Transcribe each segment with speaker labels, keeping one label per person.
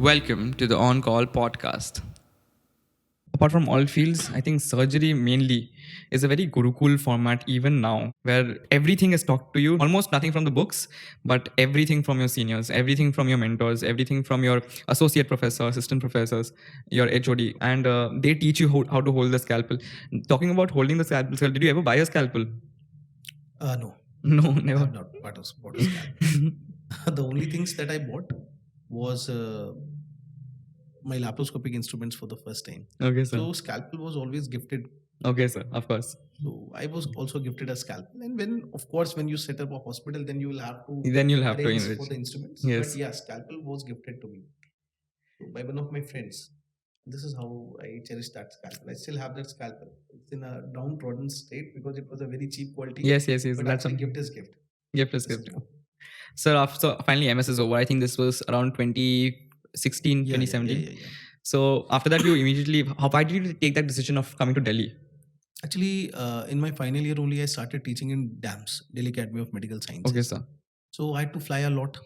Speaker 1: Welcome to the On Call podcast. Apart from all fields, I think surgery mainly is a very Gurukul format even now, where everything is taught to you, almost nothing from the books, but everything from your seniors, everything from your mentors, everything from your associate professor, assistant professors, your HOD, and they teach you how to hold the scalpel. Talking about holding the scalpel, did you ever buy a scalpel?
Speaker 2: No.
Speaker 1: No,
Speaker 2: I
Speaker 1: never.
Speaker 2: have not bought a scalpel. The only things that I bought was my laparoscopic instruments for the first time.
Speaker 1: Okay, sir.
Speaker 2: So scalpel was always gifted.
Speaker 1: Okay, sir. Of course.
Speaker 2: So I was also gifted a scalpel. And when you set up a hospital, then you will have to
Speaker 1: Then you'll have to
Speaker 2: arrange
Speaker 1: enrich.
Speaker 2: for the instruments.
Speaker 1: Yes.
Speaker 2: But yeah, scalpel was gifted to me by one of my friends. This is how I cherish that scalpel. I still have that scalpel. It's in a downtrodden state because it was a very cheap quality.
Speaker 1: Yes.
Speaker 2: But
Speaker 1: That's
Speaker 2: actually, gift is gift.
Speaker 1: Gift is
Speaker 2: This
Speaker 1: gift.
Speaker 2: is what-
Speaker 1: So finally MS is over. I think this was around 2016, 2017.
Speaker 2: Yeah.
Speaker 1: So after that, you immediately, why did you take that decision of coming to Delhi?
Speaker 2: Actually, in my final year only, I started teaching in DAMS, Delhi Academy of Medical Sciences.
Speaker 1: Okay, sir.
Speaker 2: So I had to fly a lot.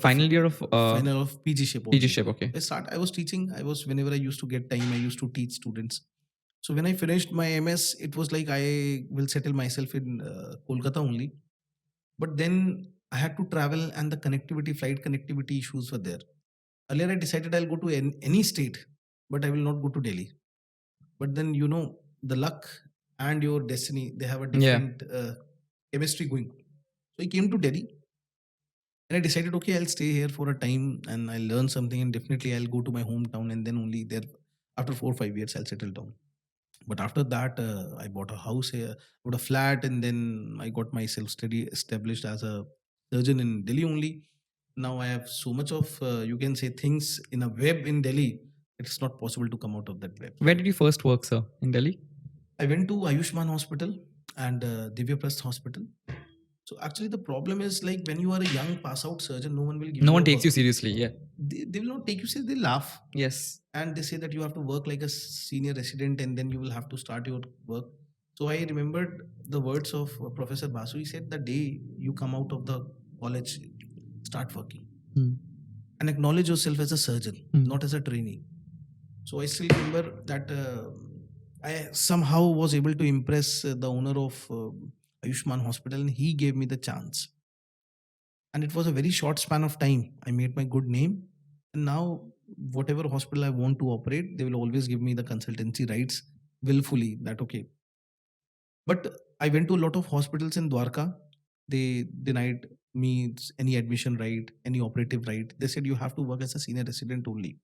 Speaker 1: Final year of
Speaker 2: Final of PG shape.
Speaker 1: PG shape, okay.
Speaker 2: I was teaching. Whenever I used to get time, I used to teach students. So when I finished my MS, it was like I will settle myself in Kolkata only. But then I had to travel, and the flight connectivity issues were there. Earlier, I decided I'll go to any state, but I will not go to Delhi. But then the luck and your destiny, they have a different chemistry going. So I came to Delhi and I decided, okay, I'll stay here for a time and I'll learn something, and definitely I'll go to my hometown, and then only there after 4 or 5 years I'll settle down. But after that, I bought a house here, bought a flat, and then I got myself established as a surgeon in Delhi only. Now I have so much of you can say things in a web in Delhi. It's not possible to come out of that web.
Speaker 1: Where did you first work, sir, in Delhi?
Speaker 2: I went to Ayushman Hospital and Divya Prasth Hospital. So actually, the problem is like when you are a young pass out surgeon, no one will give you.
Speaker 1: No one takes you seriously. Yeah.
Speaker 2: They will not take you seriously. They laugh.
Speaker 1: Yes.
Speaker 2: And they say that you have to work like a senior resident and then you will have to start your work. So I remembered the words of Professor Basu. He said, the day you come out of the college, start working and acknowledge yourself as a surgeon, not as a trainee. So I still remember that I somehow was able to impress the owner of Ayushman Hospital, and he gave me the chance. And it was a very short span of time. I made my good name, and now whatever hospital I want to operate, they will always give me the consultancy rights willfully. That okay. But I went to a lot of hospitals in Dwarka. They denied me any admission right, any operative right. They said you have to work as a senior resident only.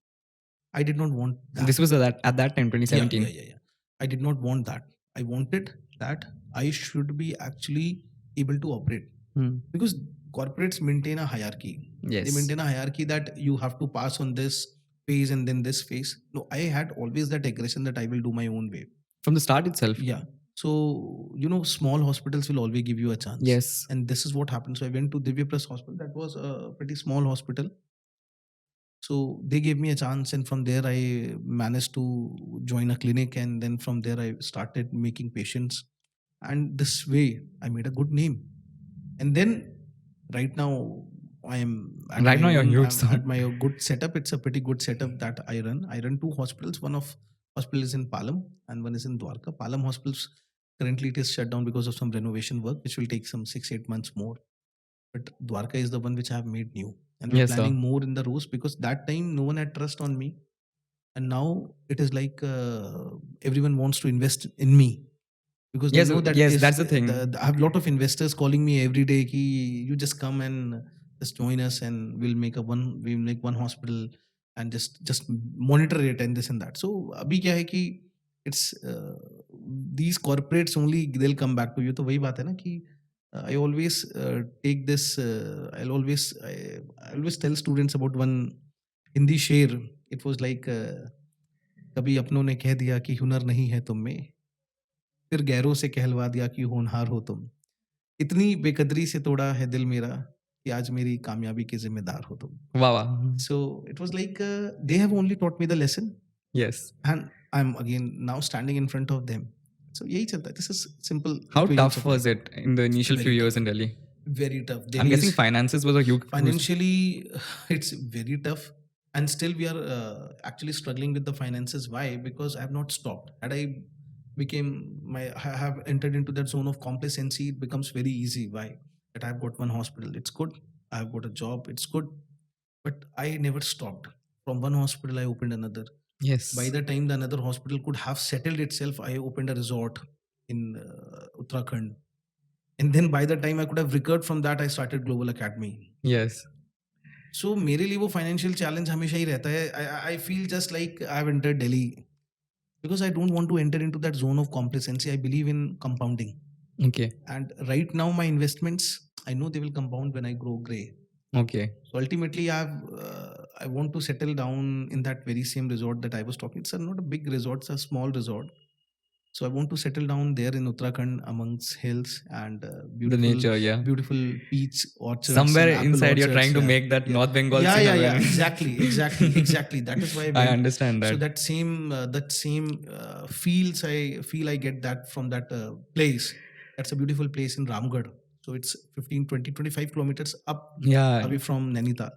Speaker 2: I did not want that.
Speaker 1: This was at that time, 2017.
Speaker 2: Yeah. I did not want that. I wanted that I should be actually able to operate because corporates maintain a hierarchy.
Speaker 1: Yes.
Speaker 2: They maintain a hierarchy that you have to pass on this phase and then this phase. No, I had always that aggression that I will do my own way.
Speaker 1: From the start itself.
Speaker 2: Yeah. So, small hospitals will always give you a chance.
Speaker 1: Yes.
Speaker 2: And this is what happened. So I went to Divya Prasth Hospital. That was a pretty small hospital. So they gave me a chance, and from there I managed to join a clinic, and then from there I started making patients, and this way I made a good name. And then right now I am at
Speaker 1: Right now you're
Speaker 2: own-
Speaker 1: huge,
Speaker 2: I'm at my good setup. It's a pretty good setup that I run. I run two hospitals. One of hospital is in Palam and one is in Dwarka. Palam hospitals currently it is shut down because of some renovation work, which will take some 6-8 months more. But Dwarka is the one which I have made new. And we're
Speaker 1: Yes, sir.
Speaker 2: planning more in the rows because that time no one had trust on me. And now it is like everyone wants to invest in me. Because
Speaker 1: Yes,
Speaker 2: they know that
Speaker 1: yes, that's the thing.
Speaker 2: I have a lot of investors calling me every day. Ki, you just come and just join us, and we'll make one hospital and just monitor it and this and that. So abhi kya hai ki it's these corporates only they'll come back to you. तो वही बात है ना कि I always take this. I always tell students about one Hindi शेर. It was like कभी अपनों ने कह दिया कि हुनर नहीं है तुम में, फिर गैरों से कहलवा दिया कि होनहार हो तुम. इतनी बेकदरी से तोड़ा है दिल मेरा कि आज मेरी कामयाबी के जिम्मेदार हो तुम.
Speaker 1: Wow.
Speaker 2: So it was like they have only taught me the lesson,
Speaker 1: Yes.
Speaker 2: and I'm again now standing in front of them. So यही चलता है. This is simple.
Speaker 1: How
Speaker 2: equations
Speaker 1: tough
Speaker 2: of
Speaker 1: was
Speaker 2: life.
Speaker 1: it in the initial few
Speaker 2: Very
Speaker 1: years in Delhi?
Speaker 2: Very tough.
Speaker 1: I'm
Speaker 2: Delhi
Speaker 1: guessing
Speaker 2: is
Speaker 1: finances was a huge.
Speaker 2: financially it's very tough. and still we are actually struggling with the finances. Why? Because I have not stopped. Had I became my have entered into that zone of complacency, it becomes very easy. Why? That I've got one hospital, it's good. I've got a job, it's good. But I never stopped. From one hospital I opened another. By
Speaker 1: Yes.
Speaker 2: the time the another hospital could have settled itself, I opened a resort in Uttarakhand. And then by the time I could have recovered from that, I started Global Academy.
Speaker 1: Yes.
Speaker 2: सो मेरे लिए वो financial challenge हमेशा ही रहता है. I feel just like I have entered Delhi because I don't want to enter into that zone of complacency. I believe in compounding.
Speaker 1: Okay.
Speaker 2: And right now, my investments, I know they will compound when I grow gray.
Speaker 1: Okay.
Speaker 2: So ultimately, I want to settle down in that very same resort that I was talking. It's not a big resort; it's a small resort. So I want to settle down there in Uttarakhand amongst hills and
Speaker 1: The nature, yeah.
Speaker 2: beautiful peach orchards
Speaker 1: Somewhere
Speaker 2: and apple
Speaker 1: inside, you're
Speaker 2: orchards.
Speaker 1: trying to
Speaker 2: Yeah,
Speaker 1: make that
Speaker 2: yeah,
Speaker 1: North Bengal
Speaker 2: yeah,
Speaker 1: scene
Speaker 2: yeah, yeah.
Speaker 1: again.
Speaker 2: Exactly. That is why I
Speaker 1: I
Speaker 2: went.
Speaker 1: understand
Speaker 2: So
Speaker 1: that.
Speaker 2: that same feels. I feel I get that from that place. That's a beautiful place in Ramgarh. So it's 15, 20, 25 kilometers up
Speaker 1: Yeah.
Speaker 2: away from Nainital.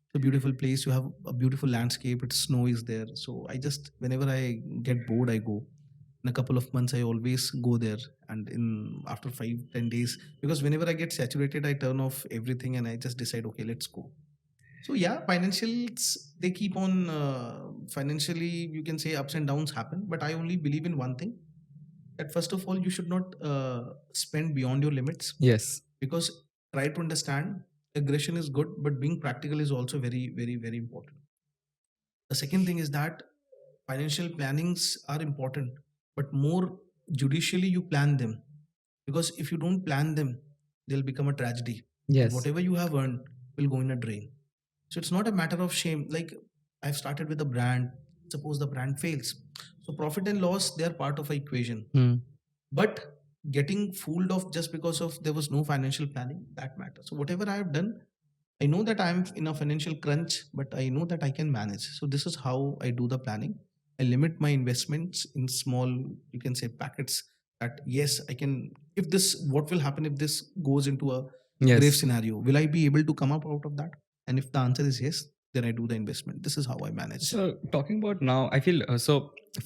Speaker 2: It's a beautiful place. You have a beautiful landscape. It's snow is there. So I just whenever I get bored, I go. In a couple of months, I always go there. And in after 5-10 days, because whenever I get saturated, I turn off everything and I just decide, okay, let's go. So yeah, financials, they keep on financially, you can say ups and downs happen, but I only believe in one thing, that first of all, you should not spend beyond your limits.
Speaker 1: Yes.
Speaker 2: Because try to understand, aggression is good, but being practical is also very, very, very important. The second thing is that financial plannings are important, but more judicially you plan them. Because if you don't plan them, they'll become a tragedy. And
Speaker 1: Yes.
Speaker 2: whatever you have earned will go in a drain. So it's not a matter of shame. Like I've started with a brand. Suppose the brand fails. So profit and loss, they are part of an equation.
Speaker 1: Hmm.
Speaker 2: But getting fooled off just because of there was no financial planning, that matters. So whatever I have done, I know that I'm in a financial crunch, but I know that I can manage. So this is how I do the planning. I limit my investments in small, you can say, packets. That yes, I can. If this, what will happen if this goes into a grave
Speaker 1: Yes.
Speaker 2: scenario? Will I be able to come up out of that? And if the answer is yes, then I do the investment. This is how I manage.
Speaker 1: So talking about now, I feel so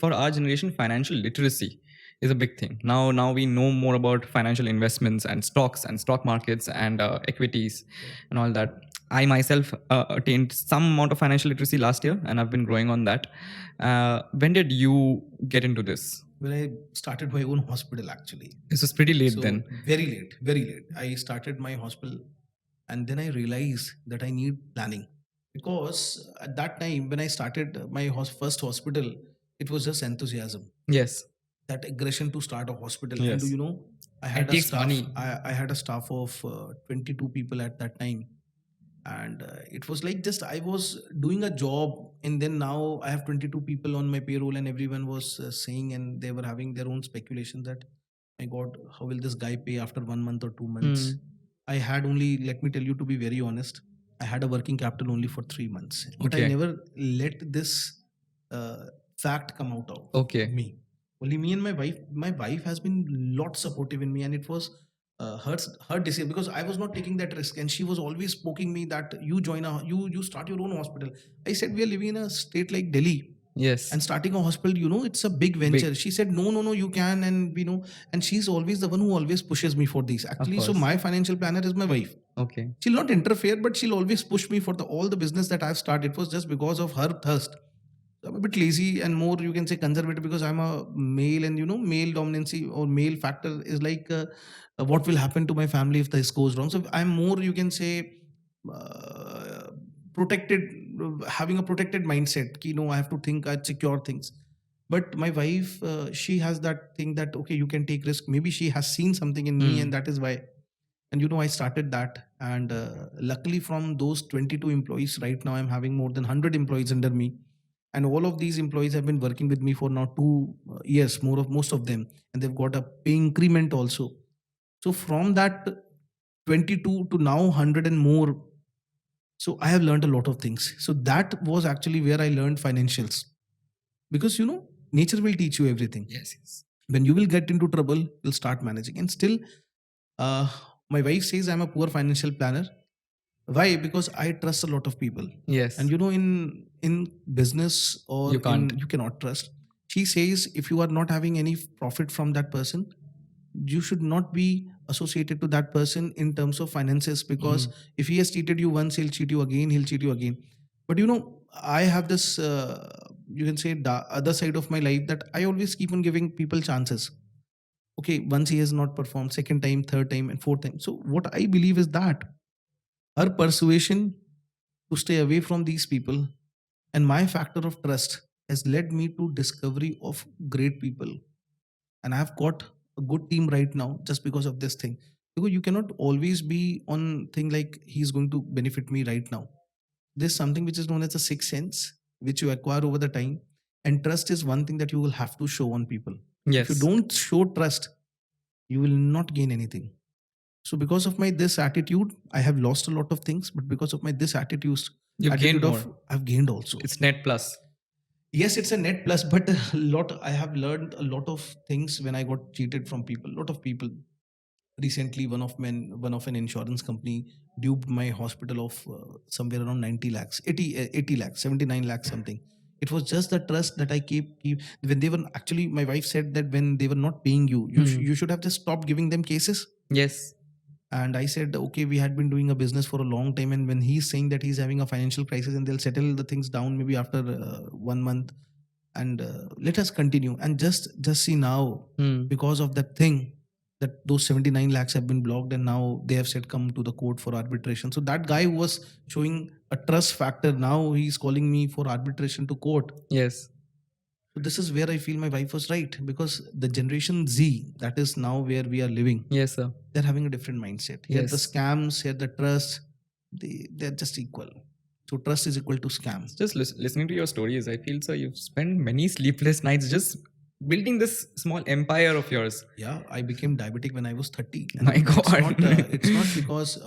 Speaker 1: for our generation, financial literacy is a big thing. Now we know more about financial investments and stocks and stock markets and equities and all that. I myself attained some amount of financial literacy last year, and I've been growing on that. When did you get into this?
Speaker 2: When I started my own hospital, actually.
Speaker 1: This was pretty late
Speaker 2: So
Speaker 1: then.
Speaker 2: very late, very late. I started my hospital, and then I realized that I need planning. Because at that time when I started my first hospital, it was just enthusiasm,
Speaker 1: Yes.
Speaker 2: that aggression to start a hospital. And do
Speaker 1: Yes.
Speaker 2: you know, I
Speaker 1: It
Speaker 2: had a
Speaker 1: takes
Speaker 2: staff.
Speaker 1: money.
Speaker 2: I had a staff of 22 people at that time, and it was like just I was doing a job, and then now I have 22 people on my payroll, and everyone was saying, and they were having their own speculation that, my God, how will this guy pay after 1 month or 2 months?
Speaker 1: Hmm.
Speaker 2: I had only, let me tell you, to be very honest, I had a working capital only for 3 months, but I
Speaker 1: Okay.
Speaker 2: never let this uh, fact come out of
Speaker 1: Okay.
Speaker 2: me. Only me and my wife. My wife has been lot supportive in me, and it was her decision, because I was not taking that risk, and she was always poking me that you join a you start your own hospital. I said, we are living in a state like Delhi,
Speaker 1: Yes.
Speaker 2: and starting a hospital, it's a big venture. She said, no, no, no, you can. And and she's always the one who always pushes me for this, actually. So
Speaker 1: course.
Speaker 2: my financial planner is my wife.
Speaker 1: Okay.
Speaker 2: She'll not interfere, but she'll always push me for all the business that I've started. It was just because of her thirst. I'm a bit lazy and more, you can say, conservative, because I'm a male, and male dominancy or male factor is like, what will happen to my family if this goes wrong. So I'm more, you can say, uh, protected, having a protected mindset. I have to think, I secure things. But my wife, she has that thing that, okay, you can take risk. Maybe she has seen something in me, and that is why. And I started that, and luckily from those 22 employees, right now I'm having more than 100 employees under me, and all of these employees have been working with me for now 2 years, most of them, and they've got a pay increment also. So from that 22 to now 100 and more, so I have learned a lot of things. So that was actually where I learned financials, because nature will teach you everything.
Speaker 1: Yes.
Speaker 2: When you will get into trouble, you'll start managing. And still, uh, my wife says I'm a poor financial planner, Why? Because I trust a lot of people.
Speaker 1: Yes.
Speaker 2: And in business or
Speaker 1: You can't.
Speaker 2: you cannot trust. She says if you are not having any profit from that person, you should not be associated to that person in terms of finances, because if he has cheated you once, he'll cheat you again, he'll cheat you again. But I have this you can say the other side of my life, that I always keep on giving people chances. Okay, once he has not performed, second time, third time, and fourth time. So what I believe is that her persuasion to stay away from these people and my factor of trust has led me to discovery of great people. And I've got a good team right now just because of this thing. Because you cannot always be on thing like he's going to benefit me right now. There's something which is known as a sixth sense, which you acquire over the time. And trust is one thing that you will have to show on people. If you
Speaker 1: Yes.
Speaker 2: don't show trust, you will not gain anything. So because of my this attitude, I have lost a lot of things. But because of my this
Speaker 1: You've gained
Speaker 2: attitude of
Speaker 1: more.
Speaker 2: I've gained also.
Speaker 1: It's net plus.
Speaker 2: Yes, it's a net plus, but a lot. I have learned a lot of things when I got cheated from people. A lot of people. Recently, one of an insurance company duped my hospital of somewhere around 90 lakhs, 80 lakhs, 79 lakhs something. It was just the trust that I keep when they were actually. My wife said that when they were not paying you, you should have just stopped giving them cases.
Speaker 1: Yes.
Speaker 2: And I said, okay, we had been doing a business for a long time. And when he's saying that he's having a financial crisis and they'll settle the things down maybe after 1 month, and let us continue. And just see now, because of that thing, that those 79 lakhs have been blocked, and now they have said come to the court for arbitration. So that guy who was showing a trust factor, now he's calling me for arbitration to court.
Speaker 1: Yes.
Speaker 2: So this is where I feel my wife was right, because the generation Z, that is now where we are living,
Speaker 1: Yes, sir.
Speaker 2: they're having a different mindset. Here the
Speaker 1: Yes.
Speaker 2: scams, here the trust, they're just equal. So trust is equal to scam.
Speaker 1: Just listening to your stories, I feel, sir, you've spent many sleepless nights just building this small empire of yours.
Speaker 2: Yeah, I became diabetic when I was 30.
Speaker 1: My
Speaker 2: It's
Speaker 1: God.
Speaker 2: it's not because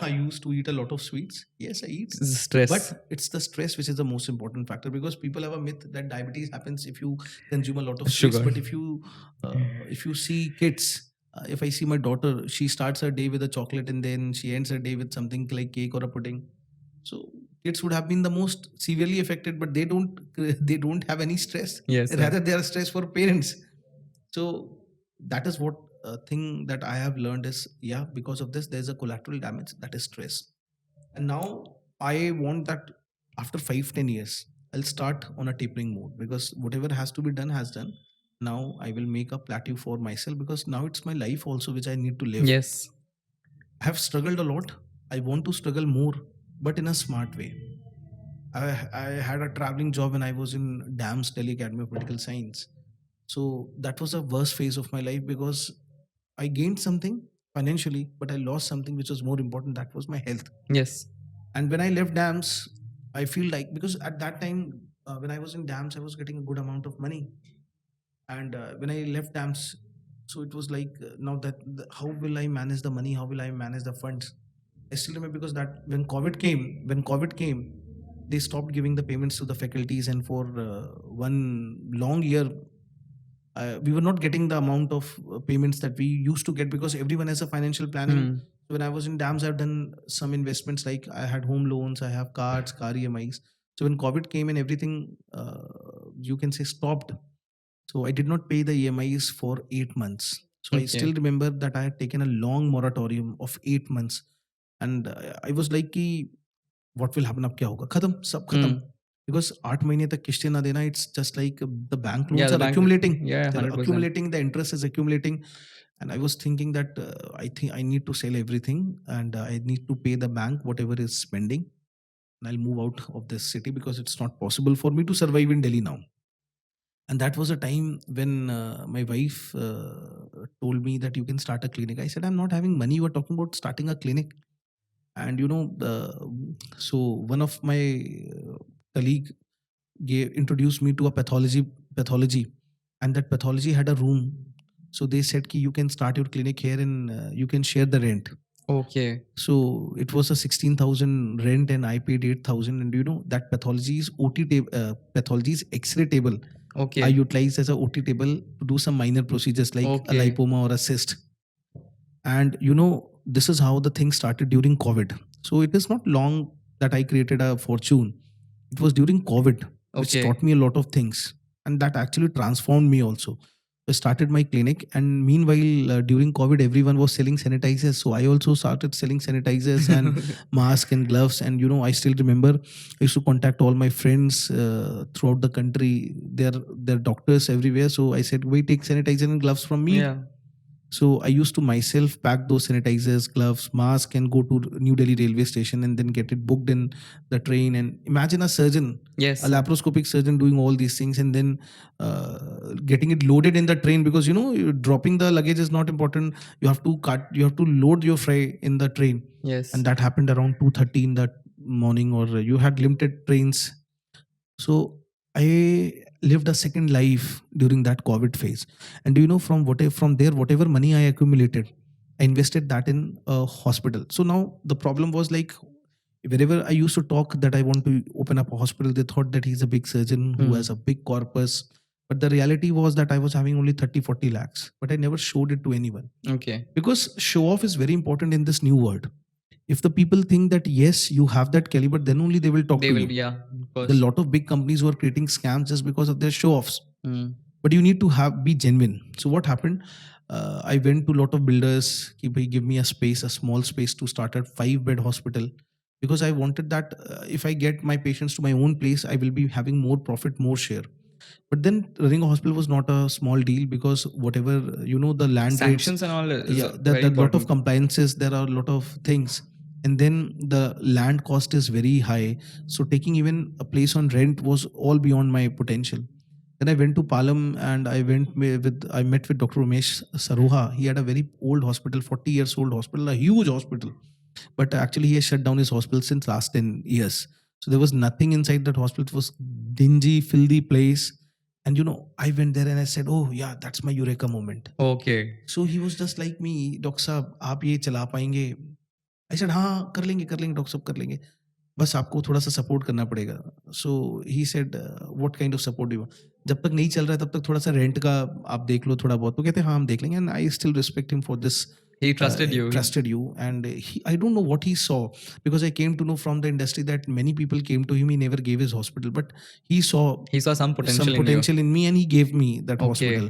Speaker 2: I used to eat a lot of sweets. Yes, I eat.
Speaker 1: This is stress.
Speaker 2: But it's the stress which is the most important factor, because people have a myth that diabetes happens if you consume a lot of sweets.
Speaker 1: Sugar.
Speaker 2: But if you see kids, if I see my daughter, she starts her day with a chocolate and then she ends her day with something like cake or a pudding. So kids would have been the most severely affected, but they don't have any stress.
Speaker 1: Yes, sir.
Speaker 2: Rather, they are stressed for parents. So that is what thing that I have learned is, yeah, because of this there's a collateral damage, that is stress. And now I want that after 5-10 years I'll start on a tapering mode, because whatever has to be done has done. Now I will make a plateau for myself, because now it's my life also which I need to live.
Speaker 1: Yes.
Speaker 2: I have struggled a lot. I want to struggle more, but in a smart way. I had a traveling job when I was in DAMS, Delhi Academy of Medical Science. So that was a worst phase of my life, because I gained something financially, but I lost something which was more important. That was my health.
Speaker 1: Yes.
Speaker 2: And when I left DAMS, I feel like, because at that time when I was in DAMS, I was getting a good amount of money. And when I left DAMS, so it was like now that how will I manage the money? How will I manage the funds? I still remember, because that when COVID came, they stopped giving the payments to the faculties, and for one long year, we were not getting the amount of payments that we used to get, because everyone has a financial planning. So when I was in DAMS, I've done some investments, like I had home loans, I have cards, car EMIs. So when COVID came and everything, you can say stopped. So I did not pay the EMIs for 8 months. So I
Speaker 1: Okay.
Speaker 2: still remember that I had taken a long moratorium of 8 months. And I was like, कि, what will happen? अब क्या होगा? खत्म, सब खत्म. Because 8 महीने तक किस्तें ना देना, it's just like the bank loans
Speaker 1: Yeah, the
Speaker 2: are
Speaker 1: bank-
Speaker 2: accumulating.
Speaker 1: yeah,
Speaker 2: They're
Speaker 1: 100%.
Speaker 2: accumulating, the interest is accumulating. And I was thinking that I think I need to sell everything, and I need to pay the bank whatever is spending. And I'll move out of this city, because it's not possible for me to survive in Delhi now. And that was a time when my wife told me that you can start a clinic. I said, I'm not having money. You are talking about starting a clinic. And so one of my colleague introduced me to a pathology, and that pathology had a room. So they said ki you can start your clinic here, and you can share the rent.
Speaker 1: Okay.
Speaker 2: So it was a 16,000 rent, and I paid 8,000. And that pathology's pathology's X-ray table,
Speaker 1: Okay.
Speaker 2: I utilized as a OT table to do some minor procedures like
Speaker 1: Okay.
Speaker 2: a lipoma or a cyst. And this is how the thing started during COVID. So it is not long that I created a fortune. It was during COVID, which
Speaker 1: Okay.
Speaker 2: taught me a lot of things, and that actually transformed me also. I started my clinic, and meanwhile, during COVID, everyone was selling sanitizers. So I also started selling sanitizers and masks and gloves. And I still remember I used to contact all my friends throughout the country. They're doctors everywhere. So I said, "We take sanitizer and gloves from me."
Speaker 1: Yeah.
Speaker 2: So I used to myself pack those sanitizers, gloves, mask, and go to New Delhi railway station and then get it booked in the train. And imagine a surgeon, a
Speaker 1: Yes.
Speaker 2: laparoscopic surgeon, doing all these things and then getting it loaded in the train, because dropping the luggage is not important. You have to load your fry in the train,
Speaker 1: Yes.
Speaker 2: and that happened around 2:30 in that morning, or you had limited trains. So I lived a second life during that COVID phase. And from there, whatever money I accumulated, I invested that in a hospital. So now the problem was like, wherever I used to talk that I want to open up a hospital, they thought that he's a big surgeon who has a big corpus. But the reality was that I was having only 30, 40 lakhs, but I never showed it to anyone,
Speaker 1: Okay.
Speaker 2: because show off is very important in this new world. If the people think that yes, you have that caliber, then only they will talk
Speaker 1: They
Speaker 2: to
Speaker 1: will
Speaker 2: you.
Speaker 1: be, yeah, of
Speaker 2: The
Speaker 1: course.
Speaker 2: lot of big companies were creating scams just because of their show offs.
Speaker 1: Mm.
Speaker 2: But you need to be genuine. So what happened, I went to a lot of builders, give me a space, a small space, to start a 5-bed hospital, because I wanted that if I get my patients to my own place, I will be having more profit, more share. But then running a hospital was not a small deal, because whatever, the land rates,
Speaker 1: Sanctions and all is
Speaker 2: yeah,
Speaker 1: very
Speaker 2: there are a lot of
Speaker 1: important.
Speaker 2: compliances, there are a lot of things. And then the land cost is very high, so taking even a place on rent was all beyond my potential. Then I went to Palam, and I met with Dr. Umesh Saruha. He had a very old hospital, 40 years old hospital, a huge hospital, but actually he has shut down his hospital since last 10 years. So there was nothing inside that hospital. It was dingy, filthy place. And I went there and I said, "Oh yeah, that's my eureka moment."
Speaker 1: Okay.
Speaker 2: So he was just like me, "Doctor साहब आप ये चला पाएंगे?" I said, "हाँ, कर लेंगे doctor साहब, कर लेंगे, बस आपको थोड़ा सा सपोर्ट करना पड़ेगा." So he said, "what kind of support you?" "जब तक नहीं चल रहा है तब तक थोड़ा सा रेंट का आप देख लो थोड़ा बहुत." तो कहते हैं, "हाँ, हम देख लेंगे." And I still respect him for this.
Speaker 1: He trusted you.
Speaker 2: Trusted you. And I don't know what he saw, because I came to know from the industry that many people came to him, he never gave his hospital, but he saw
Speaker 1: He saw some potential
Speaker 2: some
Speaker 1: in you.
Speaker 2: potential in me, and he gave me that
Speaker 1: Okay.
Speaker 2: hospital.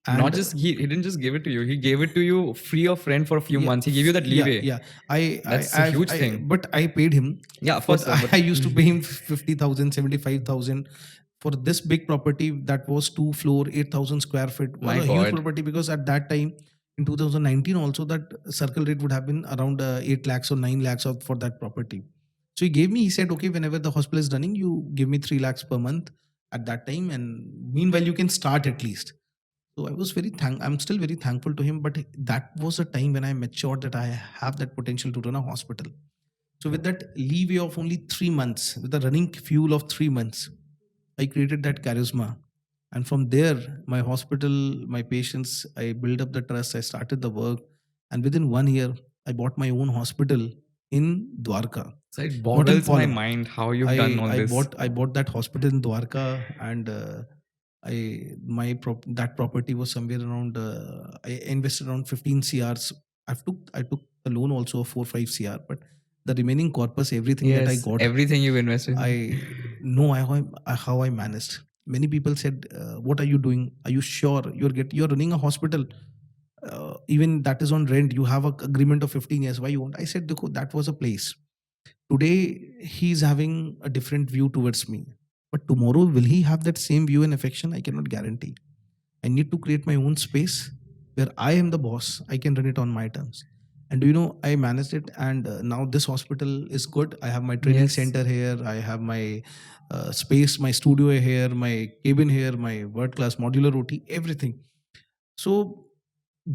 Speaker 1: Not
Speaker 2: And
Speaker 1: just he didn't just give it to you. He gave it to you free of rent for a few
Speaker 2: yeah,
Speaker 1: months. He gave you that
Speaker 2: yeah,
Speaker 1: leeway.
Speaker 2: yeah. I,
Speaker 1: That's a huge
Speaker 2: I,
Speaker 1: thing.
Speaker 2: but I paid him
Speaker 1: Yeah, of
Speaker 2: for.
Speaker 1: course, sir. But
Speaker 2: I used to pay him 50,000, 75,000 for this big property that was 2 floor, 8,000 square feet. Was
Speaker 1: my
Speaker 2: a huge
Speaker 1: God.
Speaker 2: property, because at that time in 2019 also that circle rate would have been around 8 lakhs or 9 lakhs for that property. So he gave me. He said, "Okay, whenever the hospital is running, you give me 3 lakhs per month at that time, and meanwhile you can start at least." So I'm still very thankful to him. But that was a time when I matured that I have that potential to run a hospital. So with that leeway of only 3 months, with the running fuel of 3 months, I created that charisma. And from there, my hospital, my patients, I built up the trust. I started the work, and within 1 year, I bought my own hospital in Dwarka,
Speaker 1: So it
Speaker 2: not in
Speaker 1: boggles my
Speaker 2: Palam.
Speaker 1: mind how you've done all this.
Speaker 2: I bought that hospital in Dwarka, and that property was somewhere around. I invested around 15 CRs. I took the loan also of 4 5 CR, but the remaining corpus, everything that I
Speaker 1: Yes,
Speaker 2: got,
Speaker 1: everything you've invested.
Speaker 2: I know how I managed. Many people said, "What are you doing? Are you sure you're running a hospital? Even that is on rent. You have a agreement of 15 years. Why you want?" I said, "Dekho, that was a place. Today he's having a different view towards me, but tomorrow will he have that same view and affection? I cannot guarantee. I need to create my own space where I am the boss. I can run it on my terms." And I managed it, and now this hospital is good. I have my training
Speaker 1: Yes.
Speaker 2: center here. I have my space, my studio here, my cabin here, my world class modular OT, everything. So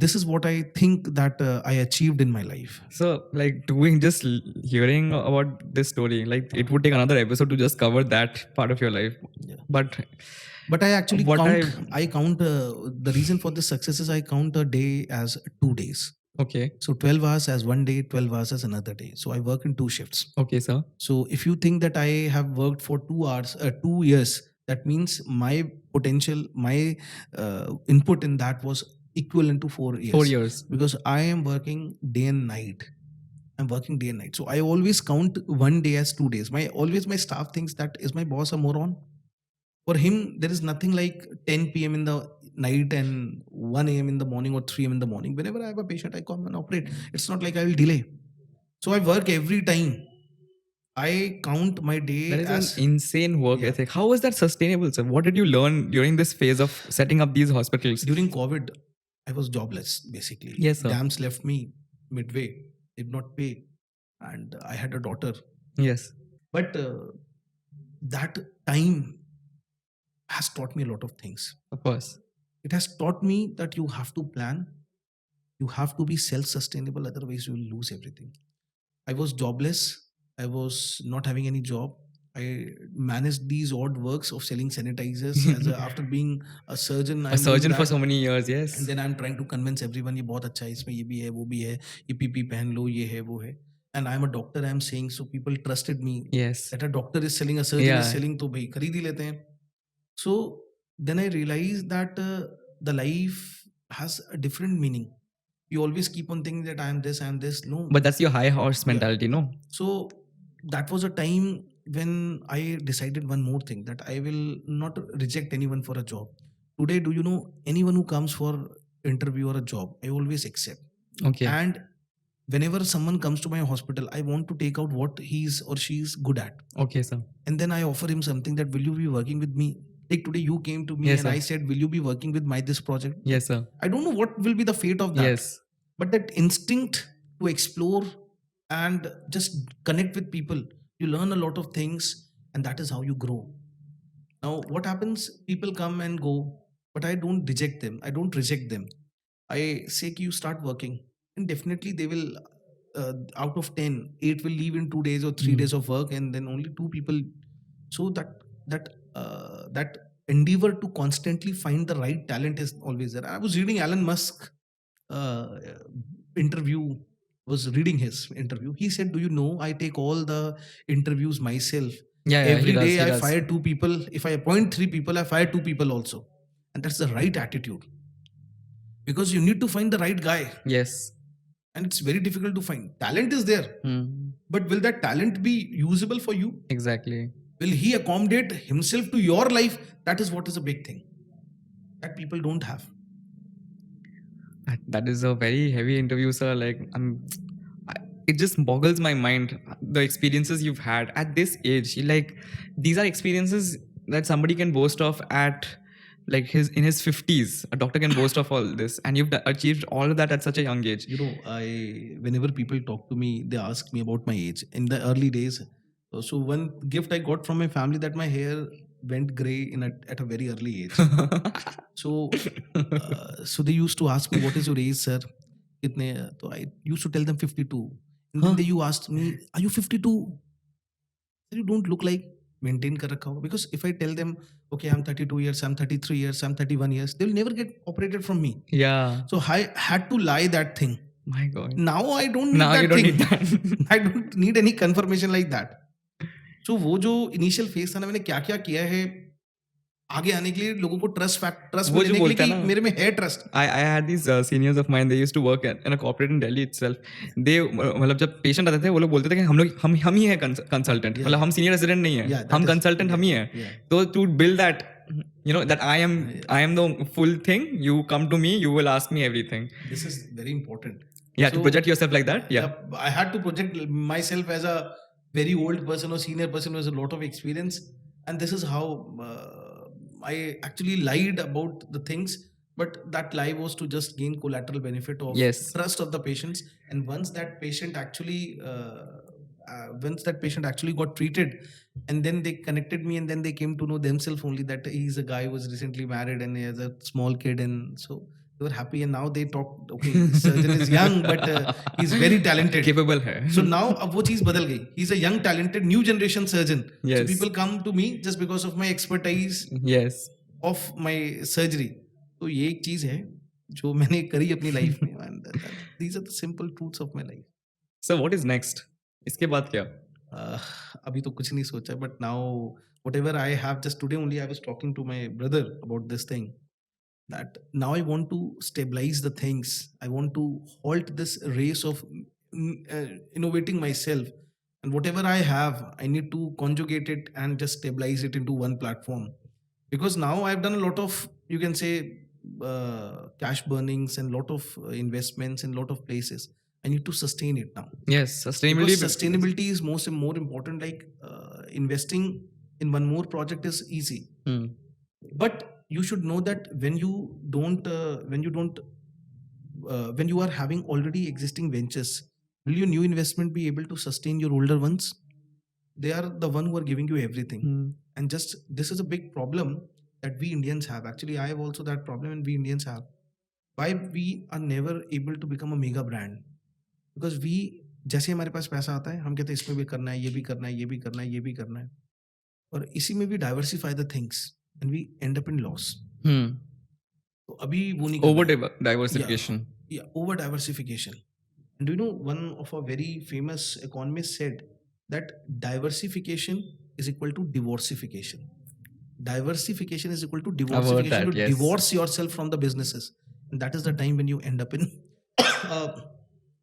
Speaker 2: this is what I think that I achieved in my life.
Speaker 1: So, like, doing just hearing about this story, like, it would take another episode to just cover that part of your life.
Speaker 2: Yeah.
Speaker 1: But
Speaker 2: But I actually
Speaker 1: what
Speaker 2: count the reason for this success is I count a day as 2 days.
Speaker 1: okay,
Speaker 2: So 12 hours as one day, 12 hours as another day. So I work in 2 shifts.
Speaker 1: okay, sir.
Speaker 2: So if you think that I have worked for 2 hours, 2 years, that means my potential, my input in that was equivalent to 4 years.
Speaker 1: 4 years.
Speaker 2: Because I am working day and night. I'm working day and night. So I always count one day as 2 days. My staff thinks that is my boss a moron. For him, there is nothing like 10 p.m. in the night and 1 a.m. in the morning or 3 a.m. in the morning. Whenever I have a patient, I come and operate. It's not like I will delay. So I work every time. I count my day
Speaker 1: That is an
Speaker 2: as
Speaker 1: insane work
Speaker 2: Yeah.
Speaker 1: ethic. How is that sustainable, sir? What did you learn during this phase of setting up these hospitals?
Speaker 2: During COVID, I was jobless basically.
Speaker 1: Yes, sir.
Speaker 2: Dams left me midway, did not pay, and I had a daughter.
Speaker 1: Yes.
Speaker 2: But that time has taught me a lot of things.
Speaker 1: Of course.
Speaker 2: It has taught me that you have to plan, you have to be self sustainable, otherwise, you will lose everything. I was jobless, I was not having any job. I managed these odd works of selling sanitizers after being a surgeon.
Speaker 1: A surgeon for so many years, yes.
Speaker 2: And then I'm trying to convince everyone ये बहुत अच्छा है, इसमें ये भी है, वो भी है, ये पीपी पहन लो, ये है, वो है. And I'm a doctor, I'm saying, so people trusted me.
Speaker 1: Yes.
Speaker 2: That a doctor is selling, a surgeon
Speaker 1: Yeah.
Speaker 2: is selling, तो भाई खरीद ही लेते हैं. So then I realized that the life has a different meaning. You always keep on thinking that I am this. No.
Speaker 1: But that's your high horse mentality, no?
Speaker 2: So that was a time when I decided one more thing, that I will not reject anyone for a job. Today, do you know, anyone who comes for interview or a job, I always accept.
Speaker 1: Okay.
Speaker 2: And whenever someone comes to my hospital, I want to take out what he's or she's good at.
Speaker 1: Okay, sir.
Speaker 2: And then I offer him something, that will you be working with me? Like today you came to me,
Speaker 1: Yes,
Speaker 2: and
Speaker 1: sir.
Speaker 2: I said, will you be working with this project?
Speaker 1: Yes, sir.
Speaker 2: I don't know what will be the fate of that.
Speaker 1: Yes.
Speaker 2: But that instinct to explore and just connect with people, you learn a lot of things, and that is how you grow. Now, what happens? People come and go, but I don't reject them. I don't reject them. I say you start working, and definitely they will. Out of 10, 8 will leave in 2 days or 3 days of work, and then only 2 people. So that endeavor to constantly find the right talent is always there. I was reading Elon Musk interview. Was reading his interview. He said, "Do you know I take all the interviews myself?
Speaker 1: Yeah,
Speaker 2: Every
Speaker 1: he does,
Speaker 2: day
Speaker 1: he
Speaker 2: I
Speaker 1: does.
Speaker 2: fire 2 people. If I appoint 3 people, I fire 2 people also." And that's the right attitude, because you need to find the right guy,
Speaker 1: Yes.
Speaker 2: and it's very difficult to find. Talent is there, but will that talent be usable for you?
Speaker 1: Exactly.
Speaker 2: Will he accommodate himself to your life? That is what is a big thing that people don't have.
Speaker 1: That is a very heavy interview, sir. Like, it just boggles my mind, the experiences you've had at this age. Like, these are experiences that somebody can boast of at like in his 50s. A doctor can boast of all this, and you've achieved all of that at such a young age.
Speaker 2: You know, whenever people talk to me, they ask me about my age in the early days. So one gift I got from my family, that my hair went gray at a very early age. So so they used to ask me, what is your age, sir? Kitne? So I used to tell them 52. And then they you asked me, are you 52? You don't look like maintain kar rakha hoga. Because if I tell them, okay, I'm 32 years, I'm 33 years, I'm 31 years, they'll never get operated from me.
Speaker 1: Yeah.
Speaker 2: So I had to lie that thing.
Speaker 1: My God.
Speaker 2: Now I don't need
Speaker 1: Now
Speaker 2: that
Speaker 1: you don't
Speaker 2: thing.
Speaker 1: need that.
Speaker 2: I don't need any confirmation like that. So वो जो initial phase था ना, मैंने क्या क्या किया है आगे आने के लिए, लोगों को ट्रस्ट
Speaker 1: वो
Speaker 2: में
Speaker 1: जो
Speaker 2: लेने के लिए
Speaker 1: बोलता है
Speaker 2: कि
Speaker 1: ना,
Speaker 2: मेरे में है trust.
Speaker 1: I had these seniors of mine. They used to work in a corporate in Delhi itself. They मतलब जब पेशेंट आते थे, वो लोग बोलते थे कि हम ही है कंसल्टेंट. मतलब हम सीनियर रेजिडेंट नहीं है, हम कंसल्टेंट हम ही है. तो to build that, you know, that I am the full thing. You come to me, you will ask me everything.
Speaker 2: This is very important.
Speaker 1: Yeah, to project yourself like that. Yeah.
Speaker 2: I had to project myself as a very old person or senior person who has a lot of experience, and this is how I actually lied about the things. But that lie was to just gain collateral benefit of
Speaker 1: Yes.
Speaker 2: trust of the patients. And once that patient actually got treated, and then they connected me, and then they came to know themselves only that he's a guy who was recently married and he has a small kid, and so they were happy. And now they talk, okay, surgeon is young, but he's very talented,
Speaker 1: Capable है.
Speaker 2: So now अब वो चीज बदल गई. He's a young, talented, new generation surgeon. So
Speaker 1: Yes.
Speaker 2: people come to me just because of my expertise
Speaker 1: Yes.
Speaker 2: of my surgery. तो ये एक चीज है जो मैंने करी अपनी लाइफ में. And these are the simple truths of my life.
Speaker 1: So what is next? इसके बाद क्या?
Speaker 2: अभी तो कुछ नहीं सोचा, but now whatever I have, just today only I was talking to my brother about this thing, that now I want to stabilize the things. I want to halt this race of innovating myself, and whatever I have, I need to conjugate it and just stabilize it into one platform. Because now I've done a lot of, you can say, cash burnings and lot of investments in lot of places. I need to sustain it now.
Speaker 1: Yes,
Speaker 2: Because
Speaker 1: sustainability.
Speaker 2: sustainability is more important. Like investing in one more project is easy, but you should know that when you are having already existing ventures, will your new investment be able to sustain your older ones? They are the one who are giving you everything. And just this is a big problem that we Indians have. Actually, I have also that problem, and we Indians have. Why we are never able to become a mega brand? Because we, जैसे हमारे पास पैसा आता है, हम कहते हैं इसमें भी करना है, ये भी करना है, ये भी करना है, ये भी करना है, और इसी में भी diversify the things and we end up in loss. तो अभी वो नहीं
Speaker 1: Over
Speaker 2: करना है.
Speaker 1: diversification.
Speaker 2: Over diversification. And do you know, one of our very famous economists said that diversification is equal to divorcification. Diversification is equal to divorcification.
Speaker 1: that,
Speaker 2: To
Speaker 1: yes.
Speaker 2: divorce yourself from the businesses, and that is the time when you end up in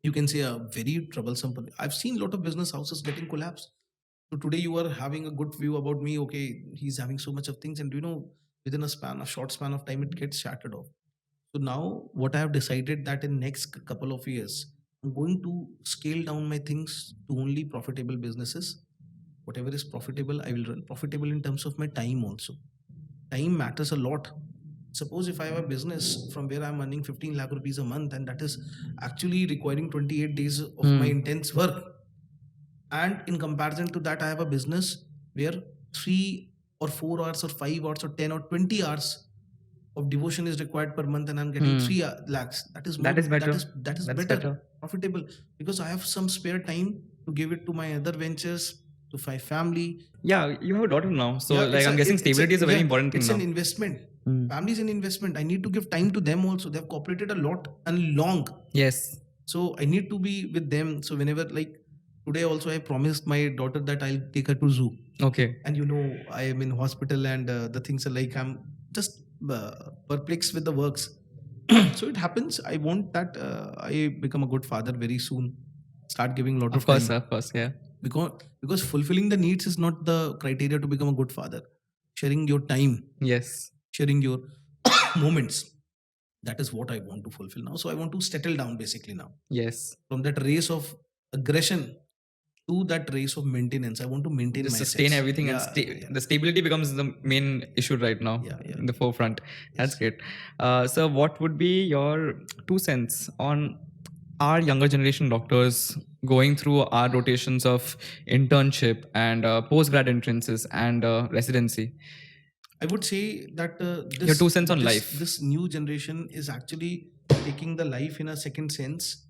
Speaker 2: you can say a very troublesome. I've seen a lot of business houses getting collapsed. So today you are having a good view about me. Okay, he's having so much of things, and within a short span of time, it gets shattered off. So now what I have decided that in next couple of years, I'm going to scale down my things to only profitable businesses. Whatever is profitable, I will run. Profitable in terms of my time also. Time matters a lot. Suppose if I have a business from where I'm earning 15 lakh rupees a month, and that is actually requiring 28 days of my intense work. And in comparison to that, I have a business where 3 or 4 hours or 5 hours or 10 or 20 hours of devotion is required per month, and I'm getting 3 lakhs. That is more,
Speaker 1: That is better.
Speaker 2: That is
Speaker 1: That's
Speaker 2: better,
Speaker 1: better.
Speaker 2: profitable, because I have some spare time to give it to my other ventures, to my family.
Speaker 1: Yeah, you have a daughter now, so
Speaker 2: Yeah,
Speaker 1: like I'm guessing stability is a very important thing
Speaker 2: it's
Speaker 1: now.
Speaker 2: an investment. Family is an investment. I need to give time to them also. They've cooperated a lot and long.
Speaker 1: Yes.
Speaker 2: So I need to be with them. So whenever, like today also, I promised my daughter that I'll take her to zoo.
Speaker 1: Okay.
Speaker 2: And I am in hospital, and the things are like, I'm just perplexed with the works. So it happens. I want that I become a good father very soon. Start giving a lot of
Speaker 1: course,
Speaker 2: time.
Speaker 1: of course, yeah.
Speaker 2: Because fulfilling the needs is not the criteria to become a good father. Sharing your time,
Speaker 1: Yes.
Speaker 2: sharing your moments, that is what I want to fulfill now. So I want to settle down basically now,
Speaker 1: Yes.
Speaker 2: from that race of aggression to that race of maintenance. I want to maintain
Speaker 1: Just
Speaker 2: my
Speaker 1: sustain
Speaker 2: assets.
Speaker 1: everything, and the stability becomes the main issue right now.
Speaker 2: Yeah, yeah.
Speaker 1: In the forefront. That's great. So what would be your 2 cents on our younger generation doctors going through our rotations of internship and post-grad entrances and residency?
Speaker 2: I would say that
Speaker 1: Your 2 cents on life.
Speaker 2: This new generation is actually taking the life in a second sense.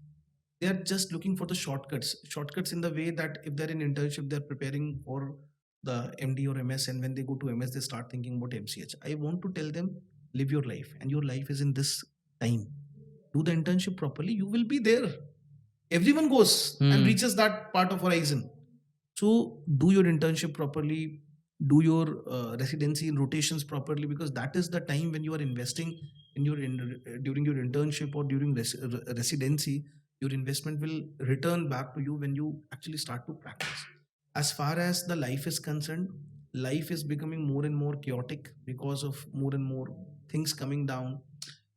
Speaker 2: They are just looking for the shortcuts in the way that if they're in internship, they're preparing for the MD or MS, and when they go to MS, they start thinking about MCH. I want to tell them, live your life, and your life is in this time. Do the internship properly, you will be there. Everyone goes and reaches that part of horizon. So do your internship properly, do your residency and rotations properly, because that is the time when you are investing in during your internship or during residency. Your investment will return back to you when you actually start to practice. As far as the life is concerned, life is becoming more and more chaotic because of more and more things coming down.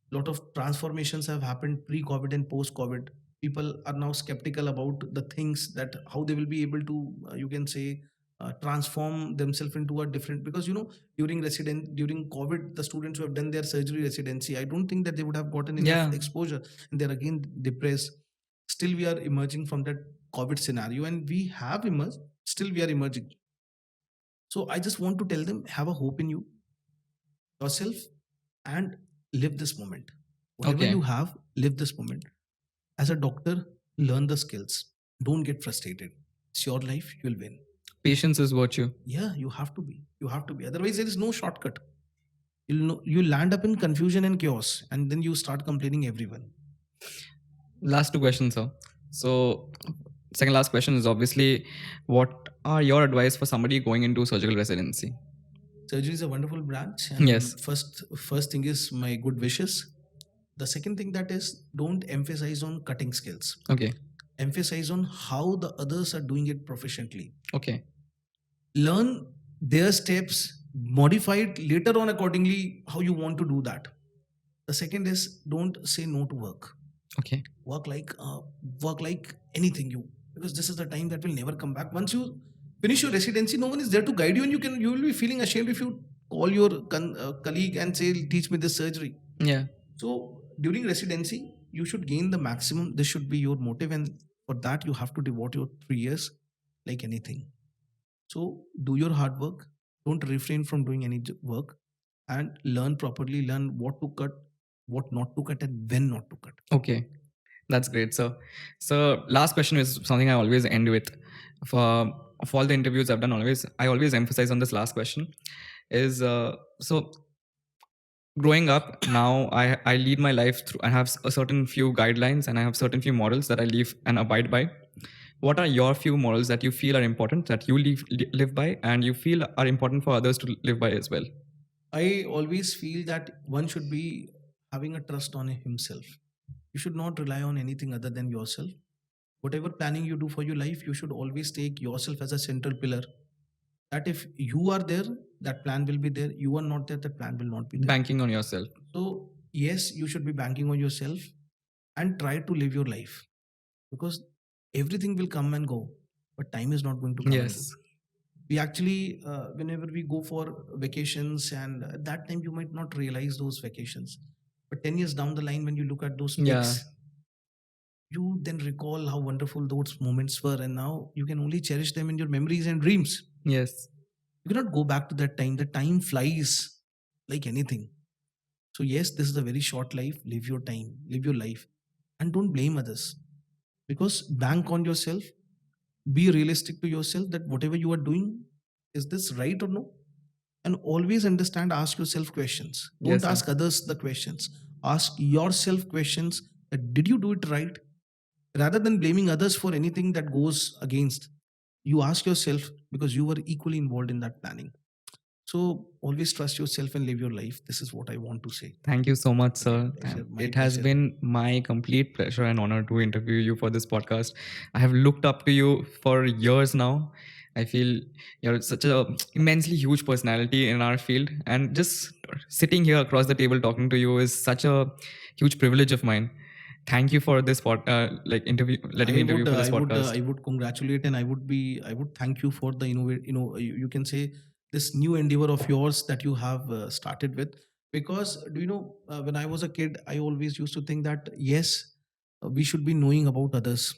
Speaker 2: Lot of transformations have happened pre-COVID and post-COVID. People are now skeptical about the things, that how they will be able to you can say transform themselves into a different, because during COVID, the students who have done their surgery residency, I don't think that they would have gotten enough exposure, and they're again depressed. Still we are emerging from that COVID scenario, and we have emerged, still we are emerging. So I just want to tell them, have a hope in yourself, and live this moment. Whatever you have, live this moment. As a doctor, learn the skills. Don't get frustrated. It's your life, you'll win.
Speaker 1: Patience is virtue.
Speaker 2: Yeah, you have to be. You have to be. Otherwise, there is no shortcut. You'll land up in confusion and chaos, and then you start complaining everyone.
Speaker 1: Last 2 questions, sir. So, second last question is obviously, what are your advice for somebody going into surgical residency?
Speaker 2: Surgery is a wonderful branch. And
Speaker 1: Yes.
Speaker 2: First thing is my good wishes. The second thing, that is, don't emphasize on cutting skills.
Speaker 1: Okay.
Speaker 2: emphasize on how the others are doing it proficiently.
Speaker 1: Okay.
Speaker 2: Learn their steps, modify it later on accordingly how you want to do that. The second is don't say no to work.
Speaker 1: Okay.
Speaker 2: Work like anything you, because this is the time that will never come back. Once you finish your residency, no one is there to guide you, and you will be feeling ashamed if you call your colleague and say, teach me this surgery.
Speaker 1: Yeah.
Speaker 2: So during residency, you should gain the maximum. This should be your motive, and for that you have to devote your 3 years like anything. So do your hard work. Don't refrain from doing any work, and learn properly. Learn what to cut, what not to cut, and when not to cut.
Speaker 1: Okay. That's great. So last question is something I always end with. For of all the interviews I've done, I always emphasize on this last question. Is so growing up now, I lead my life through. I have a certain few guidelines and I have certain few morals that I live and abide by. What are your few morals that you feel are important, that you live by, and you feel are important for others to live by as well?
Speaker 2: I always feel that one should be having a trust on himself. You should not rely on anything other than yourself. Whatever planning you do for your life, you should always take yourself as a central pillar. That if you are there, that plan will be there. You are not there, that plan will not be there.
Speaker 1: Banking on yourself.
Speaker 2: So, yes, you should be banking on yourself and try to live your life, because everything will come and go, but time is not going to come and go.
Speaker 1: Yes.
Speaker 2: We actually, whenever we go for vacations, and at that time you might not realize those vacations, but 10 years down the line, when you look at those pics,
Speaker 1: Yeah.
Speaker 2: you then recall how wonderful those moments were, and now you can only cherish them in your memories and dreams.
Speaker 1: Yes.
Speaker 2: You cannot go back to that time. The time flies like anything. So yes, this is a very short life. Live your time, live your life, and don't blame others, because bank on yourself. Be realistic to yourself that whatever you are doing, is this right or no? And always understand, ask yourself questions. Don't
Speaker 1: Yes, sir.
Speaker 2: ask others the questions. Ask yourself questions that did you do it right? Rather than blaming others for anything that goes against, you ask yourself, because you were equally involved in that planning. So always trust yourself and live your life. This is what I want to say.
Speaker 1: Thank you so much, sir.
Speaker 2: Pleasure. My
Speaker 1: It has
Speaker 2: pleasure.
Speaker 1: been my complete pleasure and honor to interview you for this podcast. I have looked up to you for years now. I feel you're such a immensely huge personality in our field, and just sitting here across the table talking to you is such a huge privilege of mine. Thank you for this interview, letting me interview for this podcast.
Speaker 2: I would congratulate, and I would thank you for the innovate. You can say this new endeavor of yours that you have started with. Because do you know, when I was a kid, I always used to think that yes, we should be knowing about others,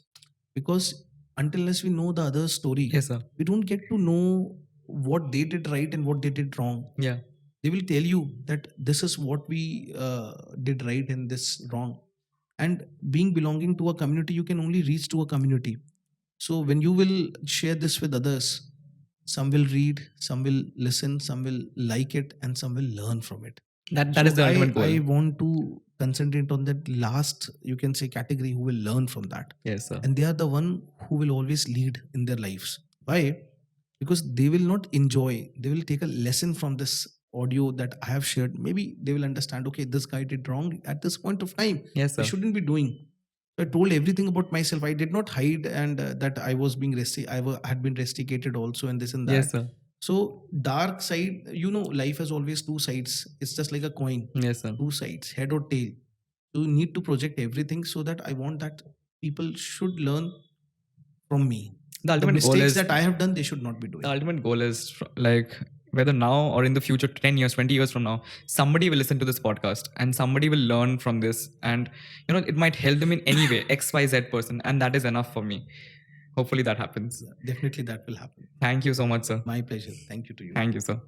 Speaker 2: because unless we know the other story,
Speaker 1: Yes, sir.
Speaker 2: we don't get to know what they did right and what they did wrong.
Speaker 1: Yeah.
Speaker 2: They will tell you that this is what we did right and this wrong. And being belonging to a community, you can only reach to a community. So when you will share this with others, some will read, some will listen, some will like it, and some will learn from it.
Speaker 1: That is the ultimate goal.
Speaker 2: I want to concentrate on that last, you can say, category who will learn from that.
Speaker 1: Yes, sir.
Speaker 2: And they are the one who will always lead in their lives. Why? Because they will not enjoy, they will take a lesson from this audio that I have shared. Maybe they will understand, okay, this guy did wrong at this point of time.
Speaker 1: Yes,
Speaker 2: I
Speaker 1: sir.
Speaker 2: shouldn't be doing. I told everything about myself. I did not hide, and that I was being had been rusticated also, and this and that.
Speaker 1: Yes, sir.
Speaker 2: So dark side, life has always two sides. It's just like a coin,
Speaker 1: Yes, sir.
Speaker 2: two sides, head or tail. So you need to project everything, so that I want that people should learn from me.
Speaker 1: The
Speaker 2: The
Speaker 1: ultimate goal
Speaker 2: mistakes
Speaker 1: is
Speaker 2: that I have done, they should not be doing.
Speaker 1: the ultimate goal is like whether now or in the future, 10 years, 20 years from now, somebody will listen to this podcast and somebody will learn from this, and it might help them in any way, XYZ person, and that is enough for me. Hopefully that happens.
Speaker 2: Definitely that will happen.
Speaker 1: Thank you so much, sir.
Speaker 2: My pleasure. Thank you to you.
Speaker 1: Thank you, sir.